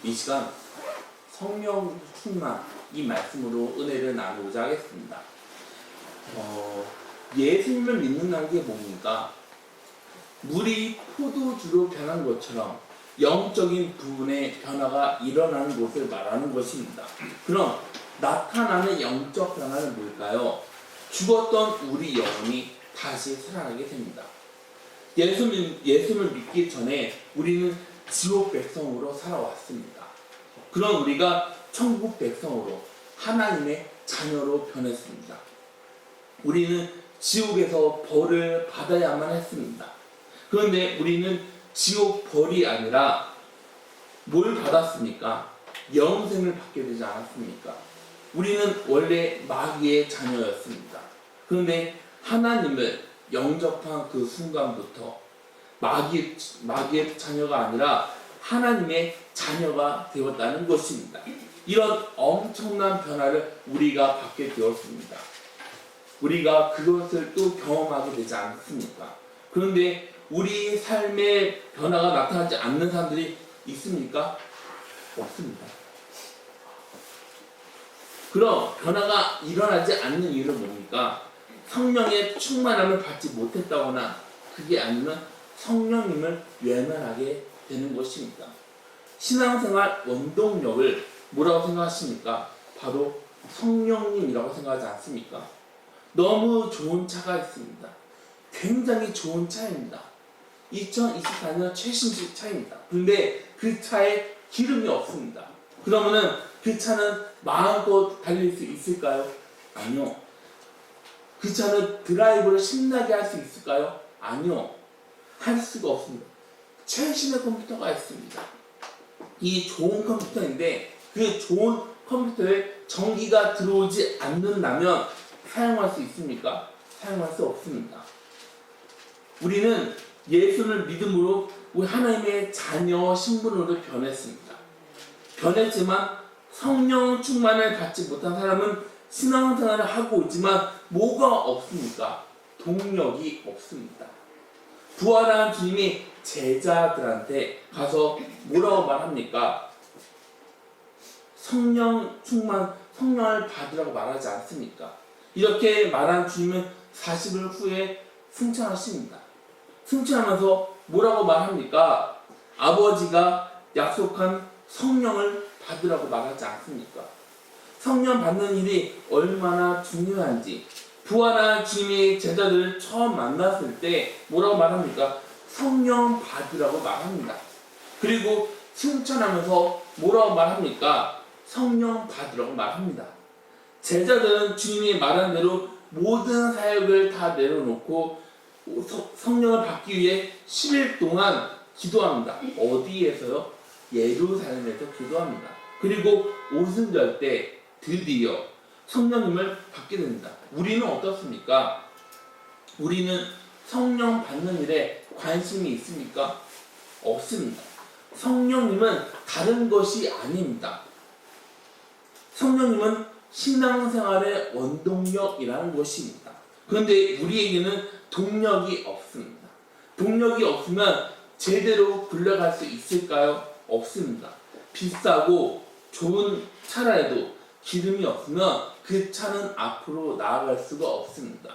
이 시간 성령 충만 이 말씀으로 은혜를 나누고자 하겠습니다. 예수님을 믿는다는 게 뭡니까? 물이 포도주로 변한 것처럼 영적인 부분의 변화가 일어나는 것을 말하는 것입니다. 그럼 나타나는 영적 변화는 뭘까요? 죽었던 우리 영혼이 다시 살아나게 됩니다. 예수를 믿기 전에 우리는 지옥 백성으로 살아왔습니다. 그런 우리가 천국 백성으로 하나님의 자녀로 변했습니다. 우리는 지옥에서 벌을 받아야만 했습니다. 그런데 우리는 지옥 벌이 아니라 뭘 받았습니까? 영생을 받게 되지 않았습니까? 우리는 원래 마귀의 자녀였습니다. 그런데 하나님을 영접한 그 순간부터 마귀의 자녀가 아니라 하나님의 자녀가 되었다는 것입니다. 이런 엄청난 변화를 우리가 받게 되었습니다. 우리가 그것을 또 경험하게 되지 않습니까? 그런데 우리 삶의 변화가 나타나지 않는 사람들이 있습니까? 없습니다. 그럼 변화가 일어나지 않는 이유는 뭡니까? 성령의 충만함을 받지 못했다거나 그게 아니면 성령님을 외면하게 되는 것입니다. 신앙생활 원동력을 뭐라고 생각하십니까? 바로 성령님이라고 생각하지 않습니까? 너무 좋은 차가 있습니다. 굉장히 좋은 차입니다. 2024년 최신식 차입니다. 근데 그 차에 기름이 없습니다. 그러면은 그 차는 마음껏 달릴 수 있을까요? 아니요. 그 차는 드라이브를 신나게 할 수 있을까요? 아니요. 할 수가 없습니다. 최신의 컴퓨터가 있습니다. 이 좋은 컴퓨터인데 그 좋은 컴퓨터에 전기가 들어오지 않는다면 사용할 수 있습니까? 사용할 수 없습니다. 우리는 예수를 믿음으로 우리 하나님의 자녀 신분으로 변했습니다. 변했지만 성령 충만을 받지 못한 사람은 신앙생활을 하고 있지만 뭐가 없습니까? 동력이 없습니다. 부활한 주님이 제자들한테 가서 뭐라고 말합니까? 성령 충만, 성령을 받으라고 말하지 않습니까? 이렇게 말한 주님은 40일 후에 승천하십니다. 승천하면서 뭐라고 말합니까? 아버지가 약속한 성령을 받으라고 말하지 않습니까? 성령 받는 일이 얼마나 중요한지 부활한 주님의 제자들을 처음 만났을 때 뭐라고 말합니까? 성령 받으라고 말합니다. 그리고 승천하면서 뭐라고 말합니까? 성령 받으라고 말합니다. 제자들은 주님이 말한 대로 모든 사역을 다 내려놓고 성령을 받기 위해 10일 동안 기도합니다. 어디에서요? 예루살렘에서 기도합니다. 그리고 오순절 때 드디어 성령님을 받게 됩니다. 우리는 어떻습니까? 우리는 성령 받는 일에 관심이 있습니까? 없습니다. 성령님은 다른 것이 아닙니다. 성령님은 신앙생활의 원동력이라는 것입니다. 그런데 우리에게는 동력이 없습니다. 동력이 없으면 제대로 굴러갈 수 있을까요? 없습니다. 비싸고 좋은 차라도 기름이 없으면 그 차는 앞으로 나아갈 수가 없습니다.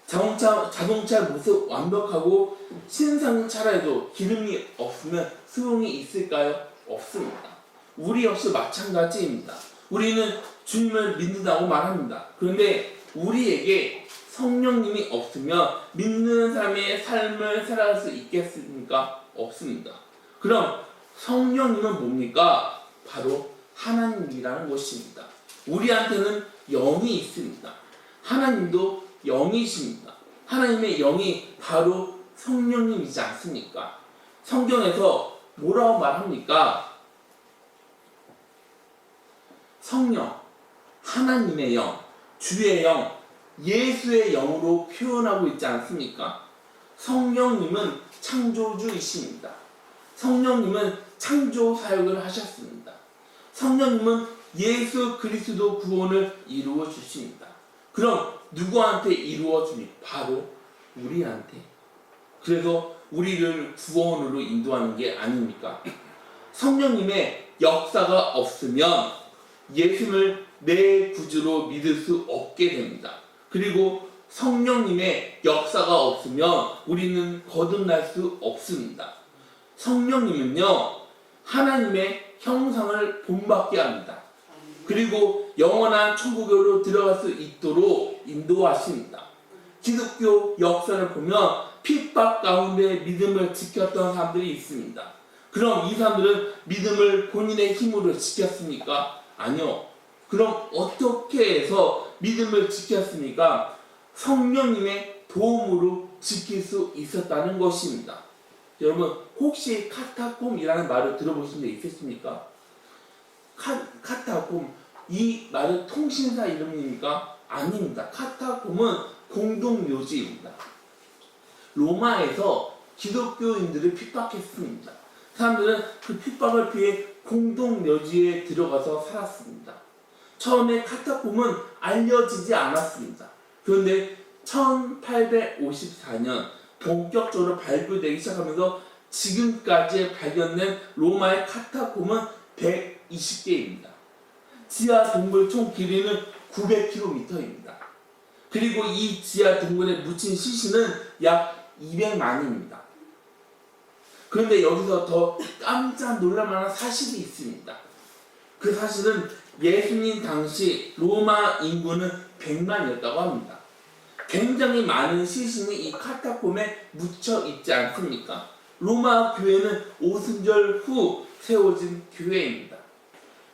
자동차 모습 완벽하고 신상 차라도 기름이 없으면 소용이 있을까요? 없습니다. 우리 역시 마찬가지입니다. 우리는 주님을 믿는다고 말합니다. 그런데 우리에게 성령님이 없으면 믿는 사람의 삶을 살아갈 수 있겠습니까? 없습니다. 그럼 성령님은 뭡니까? 바로 하나님이라는 것입니다. 우리한테는 영이 있습니다. 하나님도 영이십니다. 하나님의 영이 바로 성령님이지 않습니까? 성경에서 뭐라고 말합니까? 성령, 하나님의 영, 주의 영, 예수의 영으로 표현하고 있지 않습니까? 성령님은 창조주이십니다. 성령님은 창조 사역을 하셨습니다. 성령님은 예수 그리스도 구원을 이루어 주십니다. 그럼 누구한테 이루어 주니? 바로 우리한테. 그래서 우리를 구원으로 인도하는 게 아닙니까? 성령님의 역사가 없으면 예수를 내 구주로 믿을 수 없게 됩니다. 그리고 성령님의 역사가 없으면 우리는 거듭날 수 없습니다. 성령님은요, 하나님의 형상을 본받게 합니다. 그리고 영원한 천국으로 들어갈 수 있도록 인도하십니다. 기독교 역사를 보면 핍박 가운데 믿음을 지켰던 사람들이 있습니다. 그럼 이 사람들은 믿음을 본인의 힘으로 지켰습니까? 아니요. 그럼 어떻게 해서 믿음을 지켰습니까? 성령님의 도움으로 지킬 수 있었다는 것입니다. 여러분, 혹시 카타콤이라는 말을 들어보신 적 있으십니까? 카타콤, 이 말은 통신사 이름입니까? 아닙니다. 카타콤은 공동묘지입니다. 로마에서 기독교인들을 핍박했습니다. 사람들은 그 핍박을 피해 공동묘지에 들어가서 살았습니다. 처음에 카타콤은 알려지지 않았습니다. 그런데 1854년 본격적으로 발굴되기 시작하면서 지금까지 발견된 로마의 카타콤은 120개입니다. 지하 동굴 총 길이는 900km입니다. 그리고 이 지하 동굴에 묻힌 시신은 약 200만입니다. 그런데 여기서 더 깜짝 놀랄만한 사실이 있습니다. 그 사실은 예수님 당시 로마 인구는 100만이었다고 합니다. 굉장히 많은 시신이 이 카타콤에 묻혀 있지 않습니까? 로마 교회는 오순절 후 세워진 교회입니다.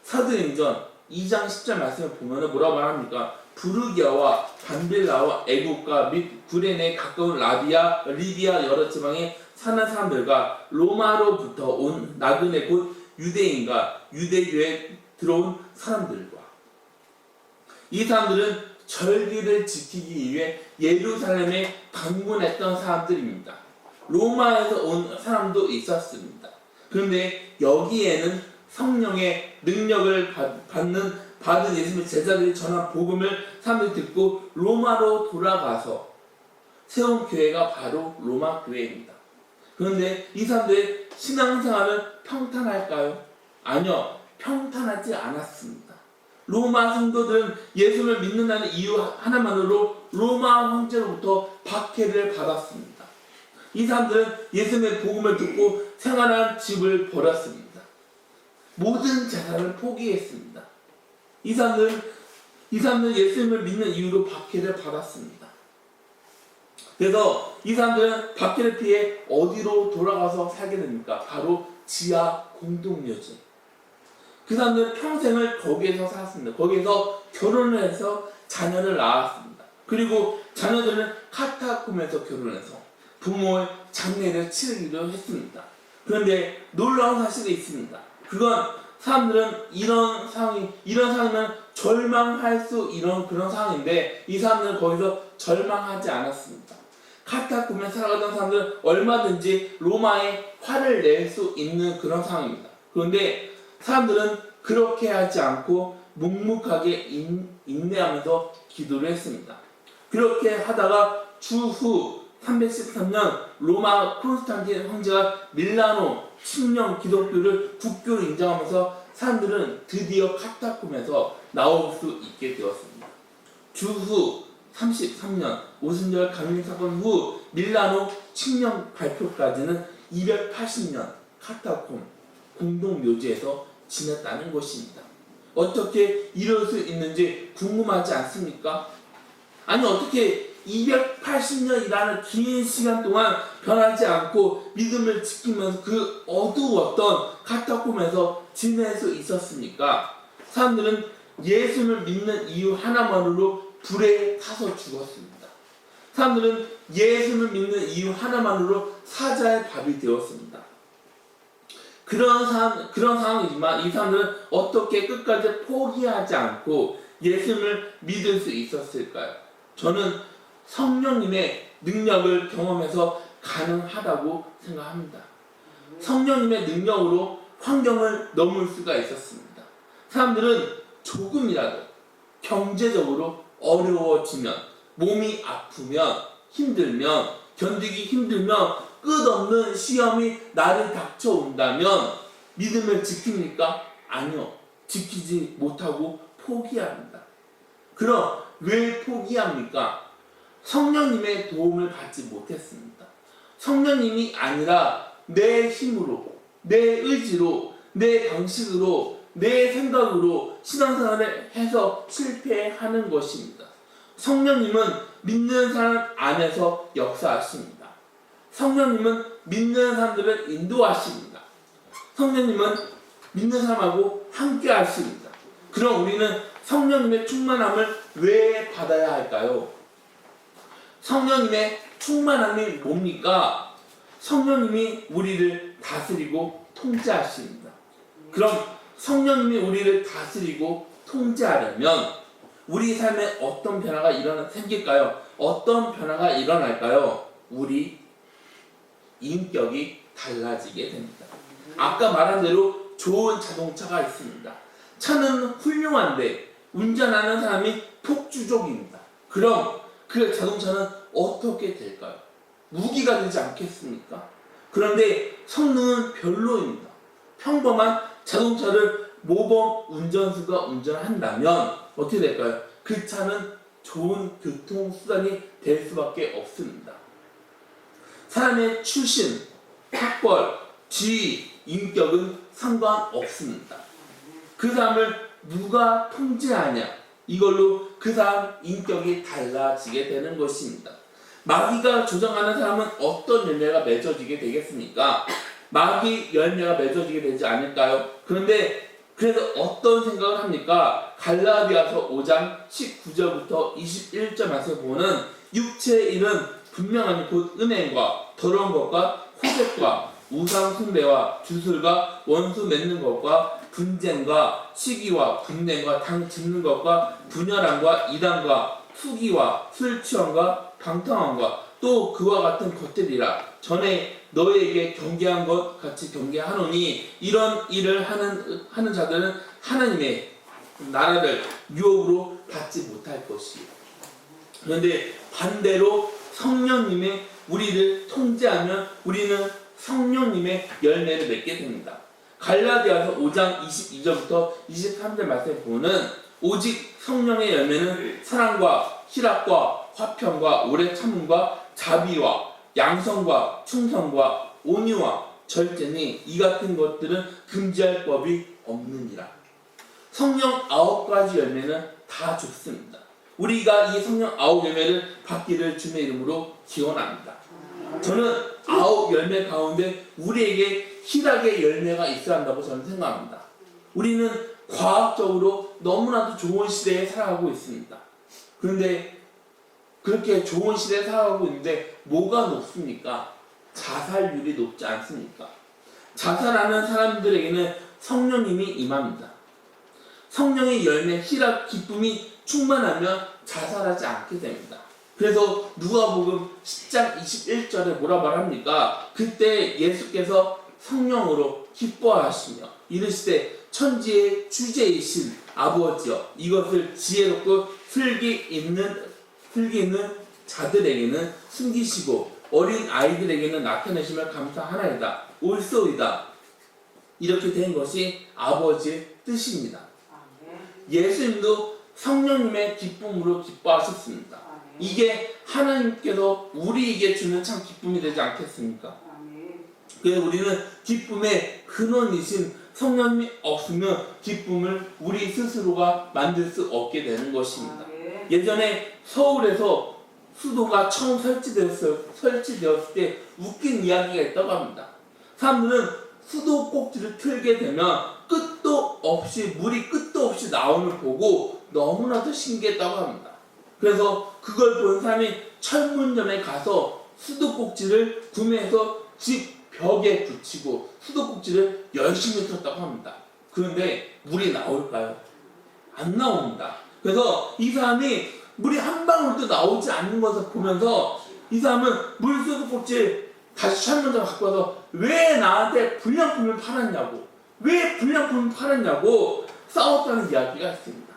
사도행전 2장 10절 말씀을 보면 뭐라고 말합니까? 부르기아와 반빌라와 애국가 및 구레네에 가까운 리비아 여러 지방에 사는 사람들과 로마로부터 온 나그네 곧 유대인과 유대교에 들어온 사람들과, 이 사람들은 절기를 지키기 위해 예루살렘에 방문했던 사람들입니다. 로마에서 온 사람도 있었습니다. 그런데 여기에는 성령의 능력을 받은 예수님의 제자들이 전한 복음을 사람들이 듣고 로마로 돌아가서 세운 교회가 바로 로마 교회입니다. 그런데 이 사람들의 신앙생활은 평탄할까요? 아니요, 평탄하지 않았습니다. 로마 성도들은 예수를 믿는다는 이유 하나만으로 로마 황제로부터 박해를 받았습니다. 이 사람들은 예수님의 복음을 듣고 생활한 집을 버렸습니다. 모든 재산을 포기했습니다. 이 사람들은 예수님을 믿는 이유로 박해를 받았습니다. 그래서 이 사람들은 박해를 피해 어디로 돌아가서 살게 됩니까? 바로 지하 공동묘지. 그 사람들은 평생을 거기에서 살았습니다. 거기에서 결혼을 해서 자녀를 낳았습니다. 그리고 자녀들은 카타콤에서 결혼해서 부모의 장례를 치르기로 했습니다. 그런데 놀라운 사실이 있습니다. 그건 사람들은 이런 상황이면 절망할 수 이런 그런 상황인데, 이 사람들은 거기서 절망하지 않았습니다. 카타콤에 살아가던 사람들은 얼마든지 로마에 화를 낼 수 있는 그런 상황입니다. 그런데 사람들은 그렇게 하지 않고 묵묵하게 인내하면서 기도를 했습니다. 그렇게 하다가 추후 313년 로마 콘스탄틴 황제가 밀라노 칙령 기독교를 국교로 인정하면서 사람들은 드디어 카타콤에서 나올 수 있게 되었습니다. 주후 33년 오순절 감림 사건 후 밀라노 칙령 발표까지는 280년 카타콤 공동묘지에서 지냈다는 것입니다. 어떻게 이럴 수 있는지 궁금하지 않습니까? 아니, 어떻게 280년이라는 긴 시간 동안 변하지 않고 믿음을 지키면서 그 어두웠던 카타콤에서 지낼 수 있었습니까? 사람들은 예수를 믿는 이유 하나만으로 불에 타서 죽었습니다. 사람들은 예수를 믿는 이유 하나만으로 사자의 밥이 되었습니다. 그런 상황이지만 이 사람들은 어떻게 끝까지 포기하지 않고 예수를 믿을 수 있었을까요? 저는 성령님의 능력을 경험해서 가능하다고 생각합니다. 성령님의 능력으로 환경을 넘을 수가 있었습니다. 사람들은 조금이라도 경제적으로 어려워지면, 몸이 아프면, 힘들면, 견디기 힘들면, 끝없는 시험이 나를 닥쳐온다면 믿음을 지킵니까? 아니요. 지키지 못하고 포기합니다. 그럼 왜 포기합니까? 성령님의 도움을 받지 못했습니다. 성령님이 아니라 내 힘으로, 내 의지로, 내 방식으로, 내 생각으로 신앙생활을 해서 실패하는 것입니다. 성령님은 믿는 사람 안에서 역사하십니다. 성령님은 믿는 사람들을 인도하십니다. 성령님은 믿는 사람하고 함께 하십니다. 그럼 우리는 성령님의 충만함을 왜 받아야 할까요? 성령님의 충만함이 뭡니까? 성령님이 우리를 다스리고 통제하십니다. 그럼 성령님이 우리를 다스리고 통제하려면 우리 삶에 어떤 변화가 생길까요? 어떤 변화가 일어날까요? 우리 인격이 달라지게 됩니다. 아까 말한 대로 좋은 자동차가 있습니다. 차는 훌륭한데 운전하는 사람이 폭주족입니다. 그럼 그 자동차는 어떻게 될까요? 무기가 되지 않겠습니까? 그런데 성능은 별로입니다. 평범한 자동차를 모범 운전수가 운전한다면 어떻게 될까요? 그 차는 좋은 교통수단이 될 수밖에 없습니다. 사람의 출신, 학벌, 지위, 인격은 상관없습니다. 그 사람을 누가 통제하냐, 이걸로 그 사람 인격이 달라지게 되는 것입니다. 마귀가 조정하는 사람은 어떤 열매가 맺어지게 되겠습니까? 마귀 열매가 맺어지게 되지 않을까요? 그래서 어떤 생각을 합니까? 갈라디아서 5장 19절부터 21절 말씀을 보면 육체의 일은 분명하니 곧 은행과 더러운 것과 호색과 우상 숭배와 주술과 원수 맺는 것과 분쟁과 시기와 분냉과 당 짚는 것과 분열함과 이단과 투기와 술 취함과 방탕함과 또 그와 같은 것들이라. 전에 너에게 경계한 것 같이 경계하노니 이런 일을 하는 자들은 하나님의 나라를 유혹으로 받지 못할 것이요. 그런데 반대로 성령님의 우리를 통제하면 우리는 성령님의 열매를 맺게 됩니다. 갈라디아서 5장 22절부터 23절 말씀에 보면 오직 성령의 열매는 사랑과 희락과 화평과 오래 참음과 자비와 양성과 충성과 온유와 절제니 이 같은 것들은 금지할 법이 없느니라. 성령 9가지 열매는 다 좋습니다. 우리가 이 성령 9열매를 받기를 주님의 이름으로 기원합니다. 저는 9열매 가운데 우리에게 희락의 열매가 있어야 한다고 저는 생각합니다. 우리는 과학적으로 너무나도 좋은 시대에 살아가고 있습니다. 그런데 그렇게 좋은 시대에 살아가고 있는데 뭐가 높습니까? 자살률이 높지 않습니까? 자살하는 사람들에게는 성령님이 임합니다. 성령의 열매, 희락, 기쁨이 충만하면 자살하지 않게 됩니다. 그래서 누가복음 10장 21절에 뭐라 말합니까? 그때 예수께서 성령으로 기뻐하시며 이르시되 천지의 주제이신 아버지여 이것을 지혜롭고 슬기 있는 자들에게는 숨기시고 어린 아이들에게는 나타내시며 감사하나이다. 옳소이다. 이렇게 된 것이 아버지의 뜻입니다. 예수님도 성령님의 기쁨으로 기뻐하셨습니다. 이게 하나님께서 우리에게 주는 참 기쁨이 되지 않겠습니까? 그래서 우리는 기쁨의 근원이신 성령님이 없으면 기쁨을 우리 스스로가 만들 수 없게 되는 것입니다. 예전에 서울에서 수도가 처음 설치되었을 때 웃긴 이야기가 있다고 합니다. 사람들은 수도 꼭지를 틀게 되면 물이 끝도 없이 나오는 걸 보고 너무나도 신기했다고 합니다. 그래서 그걸 본 사람이 철문점에 가서 수도꼭지를 구매해서 집 벽에 붙이고 수도꼭지를 열심히 틀었다고 합니다. 그런데 물이 나올까요? 안 나옵니다. 그래서 이 사람이 물이 한 방울도 나오지 않는 것을 보면서 이 사람은 물 수도꼭지 다시 철문점 갖고 와서 왜 나한테 불량품을 팔았냐고 싸웠다는 이야기가 있습니다.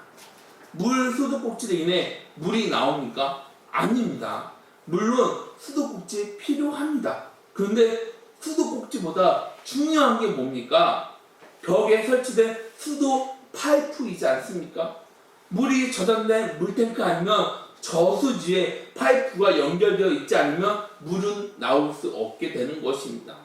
물 수도꼭지로 인해 물이 나옵니까? 아닙니다. 물론 수도꼭지 필요합니다. 그런데 수도꼭지보다 중요한 게 뭡니까? 벽에 설치된 수도 파이프이지 않습니까? 물이 저장된 물탱크 아니면 저수지에 파이프가 연결되어 있지 않으면 물은 나올 수 없게 되는 것입니다.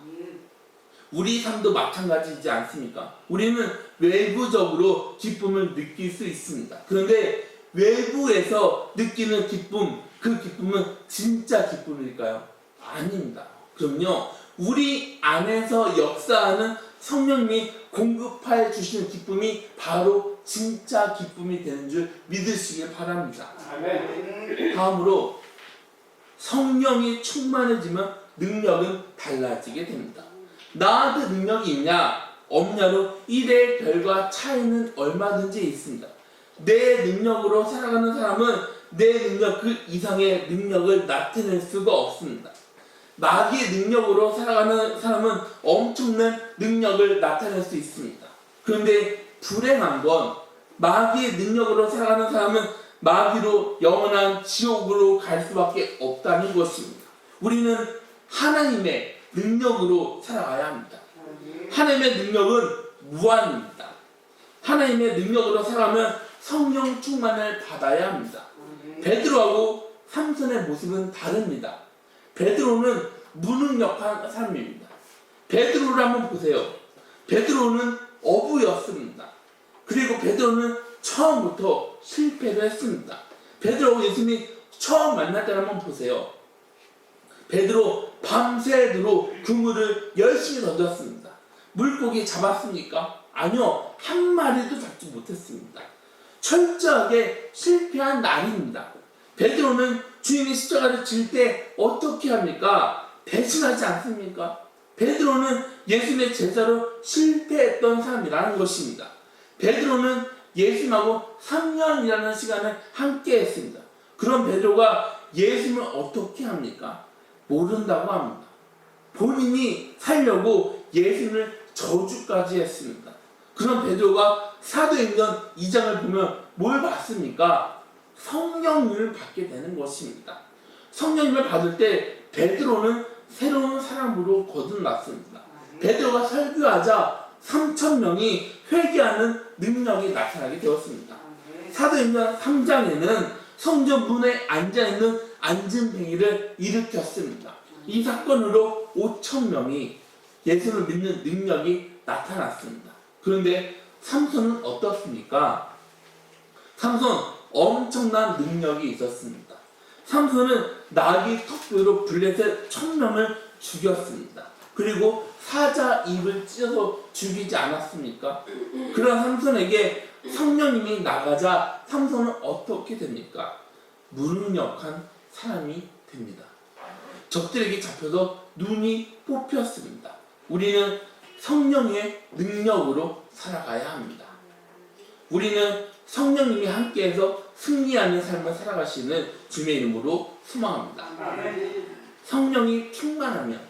우리 삶도 마찬가지이지 않습니까? 우리는 외부적으로 기쁨을 느낄 수 있습니다. 그런데 외부에서 느끼는 기쁨, 그 기쁨은 진짜 기쁨일까요? 아닙니다. 그럼요, 우리 안에서 역사하는 성령님이 공급해 주시는 기쁨이 바로 진짜 기쁨이 되는 줄 믿으시길 바랍니다. 다음으로 성령이 충만해지면 능력은 달라지게 됩니다. 나한테 능력이 있냐 없냐로 일의 결과 차이는 얼마든지 있습니다. 내 능력으로 살아가는 사람은 내 능력 그 이상의 능력을 나타낼 수가 없습니다. 마귀의 능력으로 살아가는 사람은 엄청난 능력을 나타낼 수 있습니다. 그런데 불행한 건 마귀의 능력으로 살아가는 사람은 마귀로 영원한 지옥으로 갈 수밖에 없다는 것입니다. 우리는 하나님의 능력으로 살아가야 합니다. 하나님의 능력은 무한입니다. 하나님의 능력으로 살아가면 성령 충만을 받아야 합니다. 베드로하고 삼손의 모습은 다릅니다. 베드로는 무능력한 사람입니다. 베드로를 한번 보세요. 베드로는 어부였습니다. 그리고 베드로는 처음부터 실패를 했습니다. 베드로하고 예수님이 처음 만날 때를 한번 보세요. 베드로 밤새도록 그물을 열심히 던졌습니다. 물고기 잡았습니까? 아니요, 한 마리도 잡지 못했습니다. 철저하게 실패한 날입니다. 베드로는 주님이 십자가를 질 때 어떻게 합니까? 배신하지 않습니까? 베드로는 예수님의 제자로 실패했던 사람이라는 것입니다. 베드로는 예수님하고 3년이라는 시간을 함께 했습니다. 그런 베드로가 예수님을 어떻게 합니까? 모른다고 합니다. 본인이 살려고 예수님을 저주까지 했습니다. 그런 베드로가 사도행전 2장을 보면 뭘 받습니까? 성령님을 받게 되는 것입니다. 성령님을 받을 때 베드로는 새로운 사람으로 거듭났습니다. 베드로가 설교하자 3,000명이 회개하는 능력이 나타나게 되었습니다. 사도행전 3장에는 성전 문에 앉아있는 안진뱅이를 일으켰습니다. 이 사건으로 5,000명이 예수를 믿는 능력이 나타났습니다. 그런데 삼손은 어떻습니까? 삼손 엄청난 능력이 있었습니다. 삼손은 나귀 턱뼈로 블레셋 1,000명을 죽였습니다. 그리고 사자 입을 찢어서 죽이지 않았습니까? 그런 삼손에게 성령님이 나가자 삼손은 어떻게 됩니까? 무능력한 사람이 됩니다. 적들에게 잡혀서 눈이 뽑혔습니다. 우리는 성령의 능력으로 살아가야 합니다. 우리는 성령님이 함께해서 승리하는 삶을 살아가시는 주님의 이름으로 소망합니다. 성령이 충만하면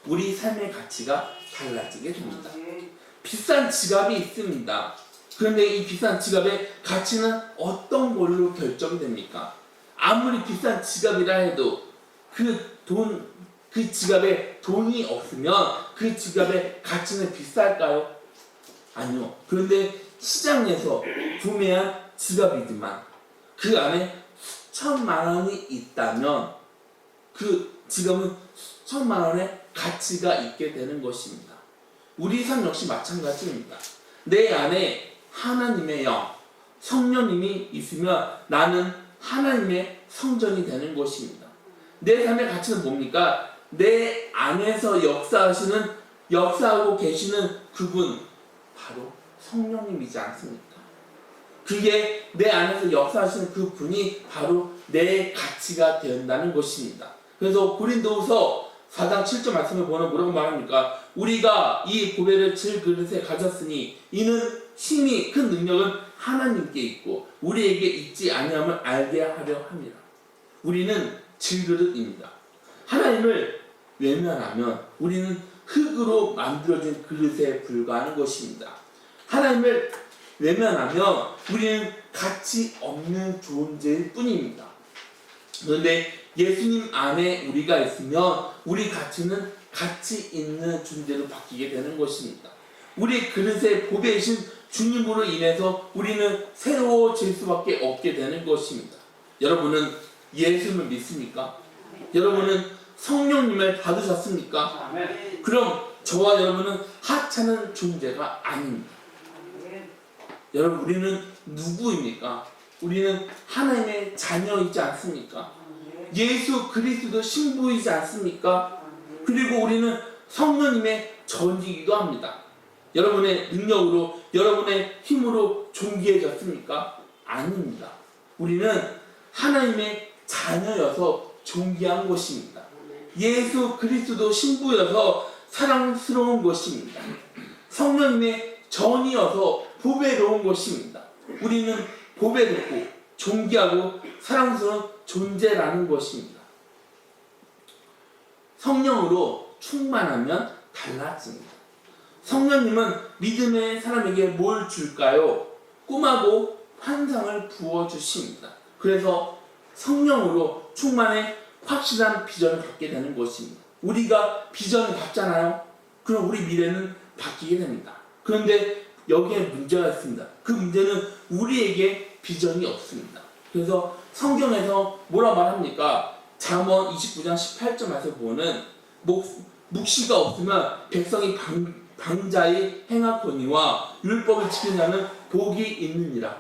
우리 삶의 가치가 달라지게 됩니다. 비싼 지갑이 있습니다. 그런데 이 비싼 지갑의 가치는 어떤 걸로 결정이 됩니까? 아무리 비싼 지갑이라 해도 그 지갑에 돈이 없으면 그 지갑의 가치는 비쌀까요? 아니요. 그런데 시장에서 구매한 지갑이지만 그 안에 수천만 원이 있다면 그 지갑은 수천만 원의 가치가 있게 되는 것입니다. 우리 삶 역시 마찬가지입니다. 내 안에 하나님의 영, 성령님이 있으면 나는 하나님의 성전이 되는 것입니다. 내 삶의 가치는 뭡니까? 내 안에서 역사하고 계시는 그분, 바로 성령님이지 않습니까? 그게 내 안에서 역사하시는 그 분이 바로 내 가치가 된다는 것입니다. 그래서 고린도후서 4장 7절 말씀을 보면 뭐라고 말합니까? 우리가 이 보배를 질 그릇에 가졌으니 이는 힘이 큰 능력은 하나님께 있고 우리에게 있지 아니함을 알게 하려 함이라. 우리는 질그릇입니다. 하나님을 외면하면 우리는 흙으로 만들어진 그릇에 불과하는 것입니다. 하나님을 외면하면 우리는 가치 없는 존재일 뿐입니다. 그런데 예수님 안에 우리가 있으면 우리 가치는 가치 있는 존재로 바뀌게 되는 것입니다. 우리 그릇에 보배이신 주님으로 인해서 우리는 새로워질 수밖에 없게 되는 것입니다. 여러분은 예수님을 믿습니까? 여러분은 성령님을 받으셨습니까? 그럼 저와 여러분은 하찮은 존재가 아닙니다. 여러분, 우리는 누구입니까? 우리는 하나님의 자녀이지 않습니까? 예수 그리스도 신부이지 않습니까? 그리고 우리는 성령님의 전이기도 합니다. 여러분의 능력으로, 여러분의 힘으로 존귀해졌습니까? 아닙니다. 우리는 하나님의 자녀여서 존귀한 것입니다. 예수 그리스도 신부여서 사랑스러운 것입니다. 성령님의 전이어서 보배로운 것입니다. 우리는 보배롭고 존귀하고 사랑스러운 존재라는 것입니다. 성령으로 충만하면 달라집니다. 성령님은 믿음의 사람에게 뭘 줄까요? 꿈하고 환상을 부어주십니다. 그래서 성령으로 충만해 확실한 비전을 갖게 되는 것입니다. 우리가 비전을 갖잖아요. 그럼 우리 미래는 바뀌게 됩니다. 그런데 여기에 문제가 있습니다. 그 문제는 우리에게 비전이 없습니다. 그래서 성경에서 뭐라 말합니까? 잠언 29장 18절에서 보는 묵시가 없으면 백성이 방자의 행하거니와 율법을 지키는 자는 복이 있느니라.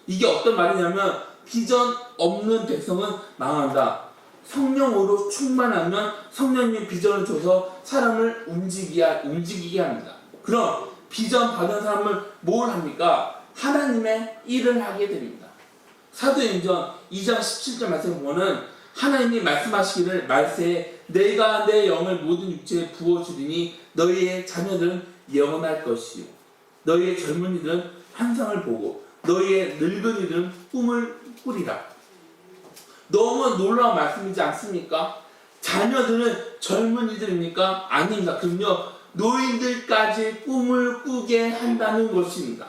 이게 어떤 말이냐면 비전 없는 백성은 망한다. 성령으로 충만하면 성령님 비전을 줘서 사람을 움직이게 합니다. 그럼 비전 받은 사람을 뭘 합니까? 하나님의 일을 하게 됩니다. 사도행전 2장 17절 말씀을 보면 하나님이 말씀하시기를 말세에 내가 내 영을 모든 육체에 부어주리니 너희의 자녀들은 영원할 것이요 너희의 젊은이들은 환상을 보고 너희의 늙은이들은 꿈을 꾸리라. 너무 놀라운 말씀이지 않습니까? 자녀들은 젊은이들입니까? 아닙니다. 그럼요, 노인들까지 꿈을 꾸게 한다는 것입니다.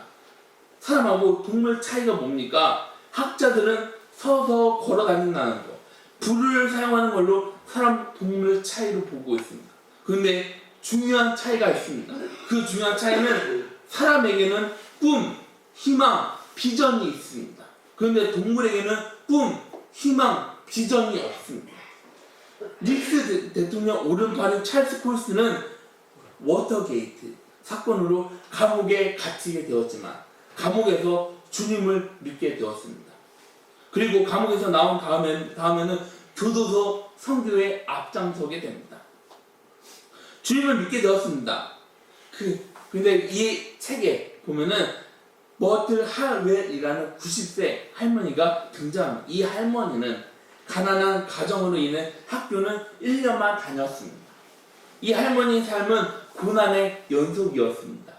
사람하고 동물 차이가 뭡니까? 학자들은 서서 걸어 다닌다는 거, 불을 사용하는 걸로 사람 동물 차이로 보고 있습니다. 그런데 중요한 차이가 있습니다. 그 중요한 차이는 사람에게는 꿈, 희망, 비전이 있습니다. 그런데 동물에게는 꿈, 희망, 비전이 없습니다. 닉스 대통령 오른팔인 찰스 콜스는 워터게이트 사건으로 감옥에 갇히게 되었지만 감옥에서 주님을 믿게 되었습니다. 그리고 감옥에서 나온 다음에는 교도소 선교에 앞장서게 됩니다. 주님을 믿게 되었습니다. 근데 이 책에 보면은 머틀 하웰이라는 90세 할머니가 등장합니다. 이 할머니는 가난한 가정으로 인해 학교는 1년만 다녔습니다. 이 할머니의 삶은 고난의 연속이었습니다.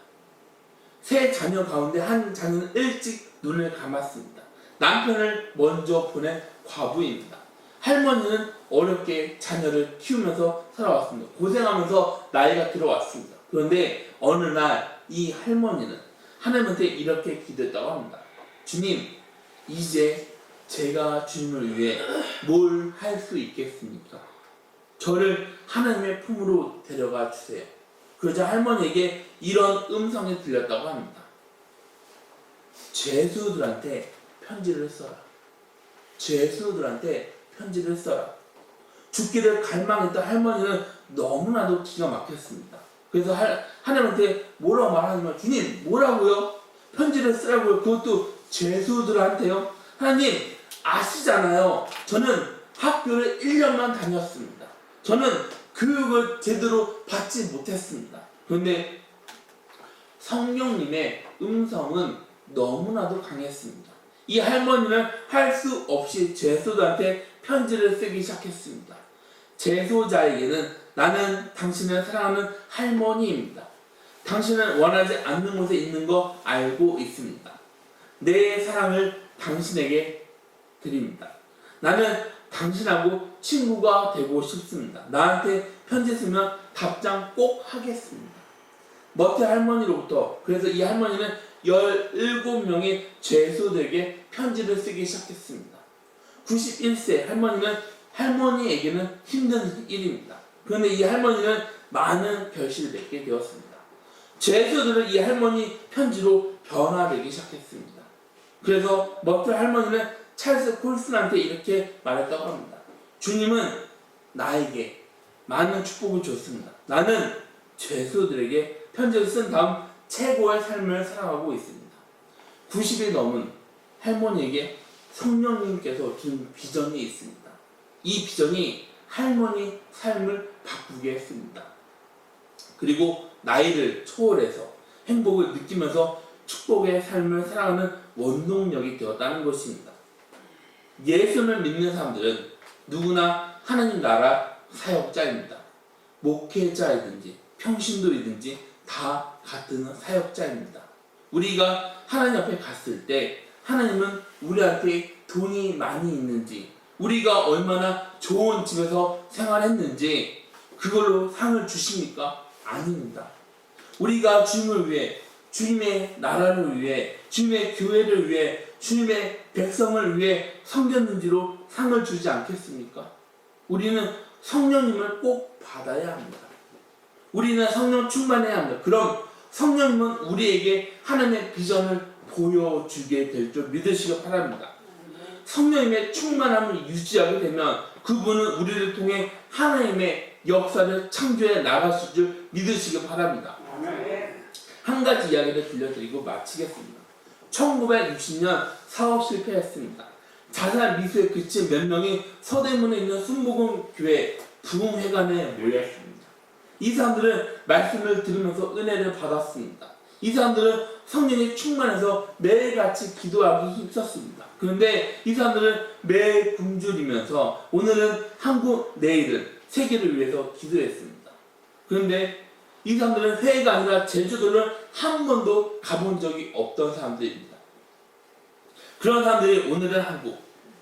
세 자녀 가운데 한 자녀는 일찍 눈을 감았습니다. 남편을 먼저 보낸 과부입니다. 할머니는 어렵게 자녀를 키우면서 살아왔습니다. 고생하면서 나이가 들어왔습니다. 그런데 어느 날 이 할머니는 하나님한테 이렇게 기도했다고 합니다. 주님, 이제 제가 주님을 위해 뭘 할 수 있겠습니까? 저를 하나님의 품으로 데려가 주세요. 그러자 할머니에게 이런 음성이 들렸다고 합니다. 죄수들한테 편지를 써라. 죄수들한테 편지를 써라. 죽기를 갈망했던 할머니는 너무나도 기가 막혔습니다. 그래서 하나님한테 뭐라고 말하냐면 주님 뭐라고요? 편지를 쓰라고요? 그것도 죄수들한테요? 하나님 아시잖아요. 저는 학교를 1년만 다녔습니다. 저는 교육을 제대로 받지 못했습니다. 그런데 성령님의 음성은 너무나도 강했습니다. 이 할머니는 할 수 없이 죄수들한테 편지를 쓰기 시작했습니다. 재소자에게는 나는 당신을 사랑하는 할머니입니다. 당신을 원하지 않는 곳에 있는 거 알고 있습니다. 내 사랑을 당신에게 드립니다. 나는 당신하고 친구가 되고 싶습니다. 나한테 편지 쓰면 답장 꼭 하겠습니다. 머트 할머니로부터 그래서 이 할머니는 17명의 죄수들에게 편지를 쓰기 시작했습니다. 91세 할머니에게는 힘든 일입니다. 그런데 이 할머니는 많은 결실을 맺게 되었습니다. 죄수들은 이 할머니 편지로 변화되기 시작했습니다. 그래서 머플 할머니는 찰스 콜슨한테 이렇게 말했다고 합니다. 주님은 나에게 많은 축복을 줬습니다. 나는 죄수들에게 편지를 쓴 다음 최고의 삶을 살아가고 있습니다. 90이 넘은 할머니에게 성령님께서 준 비전이 있습니다. 이 비전이 할머니 삶을 바꾸게 했습니다. 그리고 나이를 초월해서 행복을 느끼면서 축복의 삶을 살아가는 원동력이 되었다는 것입니다. 예수를 믿는 사람들은 누구나 하나님 나라 사역자입니다. 목회자이든지 평신도이든지 다 같은 사역자입니다. 우리가 하나님 앞에 갔을 때 하나님은 우리한테 돈이 많이 있는지, 우리가 얼마나 좋은 집에서 생활했는지 그걸로 상을 주십니까? 아닙니다. 우리가 주님을 위해, 주님의 나라를 위해, 주님의 교회를 위해, 주님의 백성을 위해 섬겼는지로 상을 주지 않겠습니까? 우리는 성령님을 꼭 받아야 합니다. 우리는 성령 충만해야 합니다. 그럼 성령님은 우리에게 하나님의 비전을 보여주게 될 줄 믿으시기 바랍니다. 성령님의 충만함을 유지하게 되면 그분은 우리를 통해 하나님의 역사를 창조해 나가실 줄 믿으시기 바랍니다. 한 가지 이야기를 들려드리고 마치겠습니다. 1960년 사업 실패했습니다. 자살 미수에 그친 몇 명이 서대문에 있는 순복음 교회 부흥회관에 모였습니다. 이 사람들은 말씀을 들으면서 은혜를 받았습니다. 이 사람들은 성령이 충만해서 매일같이 기도하기 힘썼습니다. 그런데 이 사람들은 매일 굶주리면서 오늘은 한국, 내일은 세계를 위해서 기도했습니다. 그런데 이 사람들은 회의가 아니라 제주도를 한 번도 가본 적이 없던 사람들입니다. 그런 사람들이 오늘은 한국,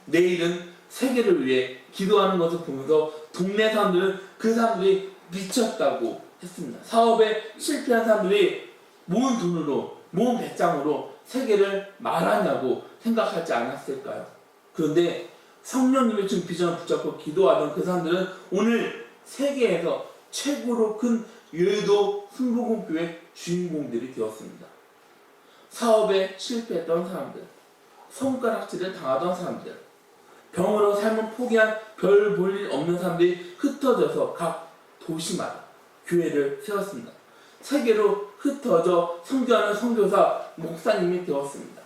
내일은 세계를 위해 기도하는 것을 보면서 동네 사람들은 그 사람들이 미쳤다고 했습니다. 사업에 실패한 사람들이 모은 돈으로, 모은 배짱으로 세계를 말하냐고 생각하지 않았을까요? 그런데 성령님의 준 비전을 붙잡고 기도하던 그 사람들은 오늘 세계에서 최고로 큰 여의도 순복음교회 주인공들이 되었습니다. 사업에 실패했던 사람들, 손가락질을 당하던 사람들, 병으로 삶을 포기한 별 볼 일 없는 사람들이 흩어져서 각 도시마다 교회를 세웠습니다. 세계로 흩어져 선교하는 선교사, 목사님이 되었습니다.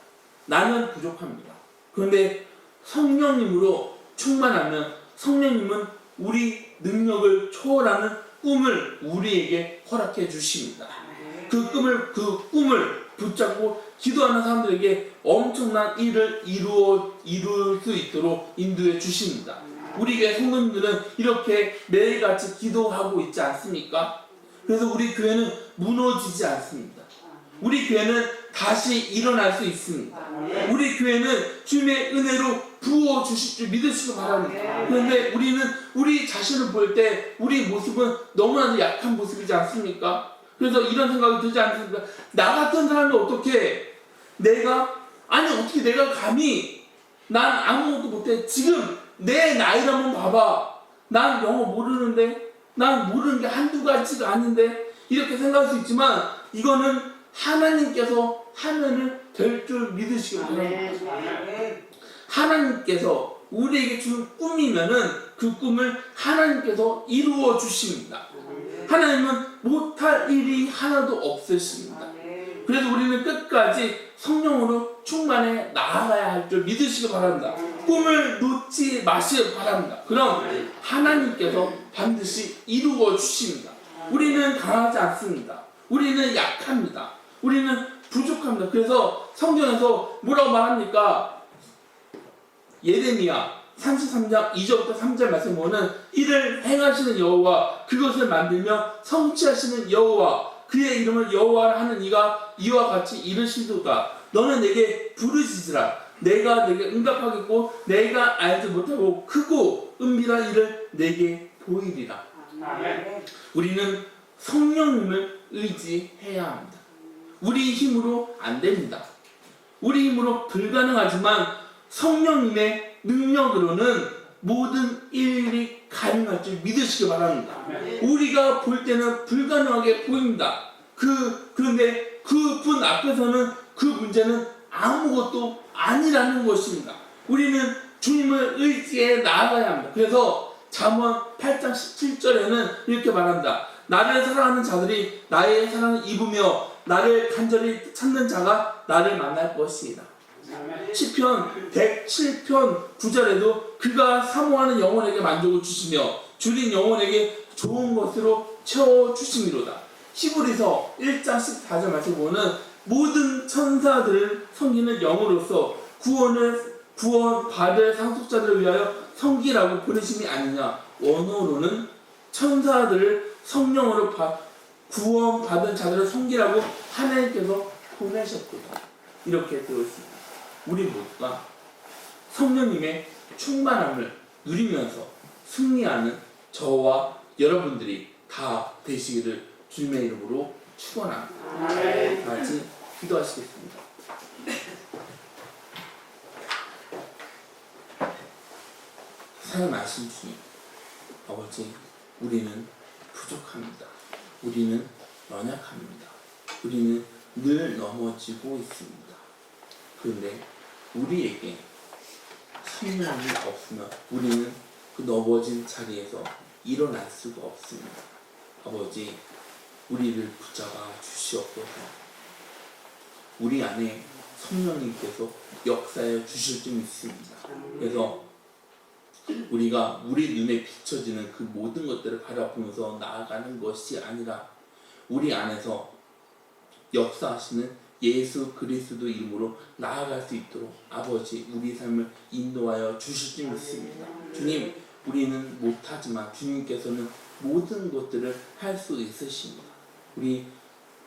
나는 부족합니다. 그런데 성령님으로 충만하면 성령님은 우리 능력을 초월하는 꿈을 우리에게 허락해 주십니다. 그 꿈을 붙잡고 기도하는 사람들에게 엄청난 일을 이룰 수 있도록 인도해 주십니다. 우리 교회 성도님들은 이렇게 매일같이 기도하고 있지 않습니까? 그래서 우리 교회는 무너지지 않습니다. 우리 교회는 다시 일어날 수 있습니다. 우리 교회는 주님의 은혜로 부어주실 줄 믿으시기 바랍니다. 그런데 우리는 우리 자신을 볼 때 우리 모습은 너무나도 약한 모습이지 않습니까? 그래서 이런 생각이 들지 않습니까? 나 같은 사람이 어떻게 어떻게 내가 감히 난 아무것도 못해. 지금 내 나이를 한번 봐봐. 난 영어 모르는데, 난 모르는 게 한두 가지가 아닌데, 이렇게 생각할 수 있지만 이거는 하나님께서 하면은 될 줄 믿으시기 바랍니다. 하나님께서 우리에게 준 꿈이면은 그 꿈을 하나님께서 이루어 주십니다. 하나님은 못할 일이 하나도 없으십니다. 그래서 우리는 끝까지 성령으로 충만해 나아가야 할 줄 믿으시기 바랍니다. 꿈을 놓지 마시기 바랍니다. 그럼 하나님께서 반드시 이루어 주십니다. 우리는 강하지 않습니다. 우리는 약합니다. 우리는 부족합니다. 그래서 성경에서 뭐라고 말합니까? 예레미야 33장 2절부터 3절 말씀 보면 이를 행하시는 여호와 그것을 만들며 성취하시는 여호와 그의 이름을 여호와라 하는 이가 이와 같이 이르시도다. 너는 내게 부르짖으라. 내가 내게 응답하겠고 내가 알지 못하고 크고 은밀한 일을 내게 보이리라. 우리는 성령님을 의지해야 합니다. 우리 힘으로 안 됩니다. 우리 힘으로 불가능하지만 성령님의 능력으로는 모든 일이 가능할 줄 믿으시기 바랍니다. 우리가 볼 때는 불가능하게 보입니다. 그런데 그분 앞에서는 그 문제는 아무것도 아니라는 것입니다. 우리는 주님을 의지해 나아가야 합니다. 그래서 잠언 8장 17절에는 이렇게 말합니다. 나를 사랑하는 자들이 나의 사랑을 입으며 나를 간절히 찾는 자가 나를 만날 것이다. 시편 107편 9절에도 그가 사모하는 영혼에게 만족을 주시며 줄인 영혼에게 좋은 것으로 채워주심이로다. 히브리서 1장 14절 말씀 보면 모든 천사들을 섬기는 영으로서 구원받을 상속자들을 위하여 섬기라고 부르심이 아니냐. 원어로는 천사들을 성령으로 구원받은 자들을 섬기라고 하나님께서 보내셨거든요. 이렇게 되어 있습니다. 우리 모두가 성령님의 충만함을 누리면서 승리하는 저와 여러분들이 다 되시기를 주님의 이름으로 축원합니다. 같이 기도하시겠습니다. 사랑하신 주님, 아버지, 우리는 부족합니다. 우리는 연약합니다. 우리는 늘 넘어지고 있습니다. 그런데 우리에게 성령이 없으면 우리는 그 넘어진 자리에서 일어날 수가 없습니다. 아버지, 우리를 붙잡아 주시옵소서. 우리 안에 성령님께서 역사해 주실 줄 믿습니다. 그래서 우리가 우리 눈에 비춰지는 그 모든 것들을 바라보면서 나아가는 것이 아니라 우리 안에서 역사하시는 예수 그리스도 이름으로 나아갈 수 있도록 아버지 우리 삶을 인도하여 주실 줄 믿습니다. 주님, 우리는 못하지만 주님께서는 모든 것들을 할 수 있으십니다. 우리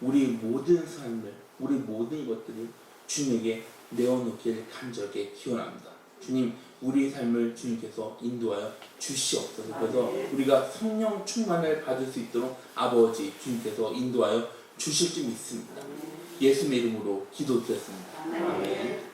모든 삶을, 우리 모든 것들을 주님에게 내어놓기를 간절하게 기원합니다. 주님, 우리 삶을 주님께서 인도하여 주시옵소서. 그래서 우리가 성령 충만을 받을 수 있도록 아버지 주님께서 인도하여 주실 줄 믿습니다. 예수님의 이름으로 기도드렸습니다. 아멘.